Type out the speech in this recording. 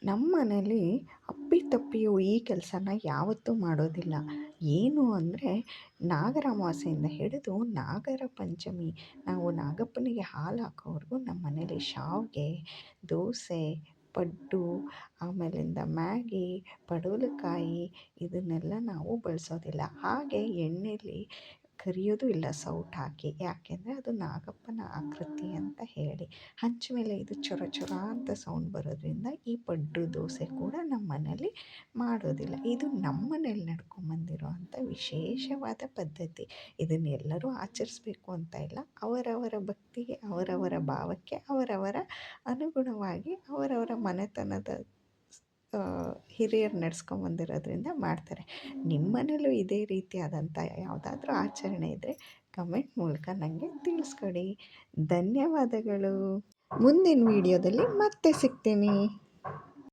ನಮ್ಮ ಮನೇಲಿ ಅಪ್ಪಿತಪ್ಪಿಯೂ ಈ ಕೆಲಸನ ಯಾವತ್ತೂ ಮಾಡೋದಿಲ್ಲ. ಏನು ಅಂದರೆ ನಾಗರ ಅಮಾವಾಸ್ಯೆಯಿಂದ ಹಿಡಿದು ನಾಗರ ಪಂಚಮಿ ನಾವು ನಾಗಪ್ಪನಿಗೆ ಹಾಲು ಹಾಕೋವರೆಗೂ ನಮ್ಮ ಮನೇಲಿ ಶಾವಿಗೆ, ದೋಸೆ, ಪಡ್ಡು, ಆಮೇಲಿಂದ ಮ್ಯಾಗಿ, ಪಡವಲಕಾಯಿ ಇದನ್ನೆಲ್ಲ ನಾವು ಬಳಸೋದಿಲ್ಲ. ಹಾಗೆ ಎಣ್ಣೆಲಿ ಕರಿಯೋದು ಇಲ್ಲ ಸೌಟು ಹಾಕಿ. ಯಾಕೆಂದರೆ ಅದು ನಾಗಪ್ಪನ ಆಕೃತಿ ಅಂತ ಹೇಳಿ. ಹಂಚ ಮೇಲೆ ಇದು ಚೊರ ಚೊರ ಅಂತ ಸೌಂಡ್ ಬರೋದ್ರಿಂದ ಈ ಪಡ್ಡು ದೋಸೆ ಕೂಡ ನಮ್ಮ ಮನೇಲಿ ಮಾಡೋದಿಲ್ಲ. ಇದು ನಮ್ಮ ಮನೇಲಿ ನಡ್ಕೊಂಬಂದಿರೋ ಅಂಥ ವಿಶೇಷವಾದ ಪದ್ಧತಿ. ಇದನ್ನು ಎಲ್ಲರೂ ಆಚರಿಸ್ಬೇಕು ಅಂತ ಇಲ್ಲ. ಅವರವರ ಭಕ್ತಿಗೆ, ಅವರವರ ಭಾವಕ್ಕೆ, ಅವರವರ ಅನುಗುಣವಾಗಿ ಅವರವರ ಮನೆತನದ ಹಿರಿಯರು ನಡೆಸ್ಕೊಂಬಂದಿರೋದ್ರಿಂದ ಮಾಡ್ತಾರೆ. ನಿಮ್ಮ ಮನೇಲೂ ಇದೇ ರೀತಿಯಾದಂಥ ಯಾವುದಾದ್ರೂ ಆಚರಣೆ ಇದ್ದರೆ ಕಮೆಂಟ್ ಮೂಲಕ ನನಗೆ ತಿಳಿಸ್ಕೊಡಿ. ಧನ್ಯವಾದಗಳು. ಮುಂದಿನ ವಿಡಿಯೋದಲ್ಲಿ ಮತ್ತೆ ಸಿಗ್ತೀನಿ.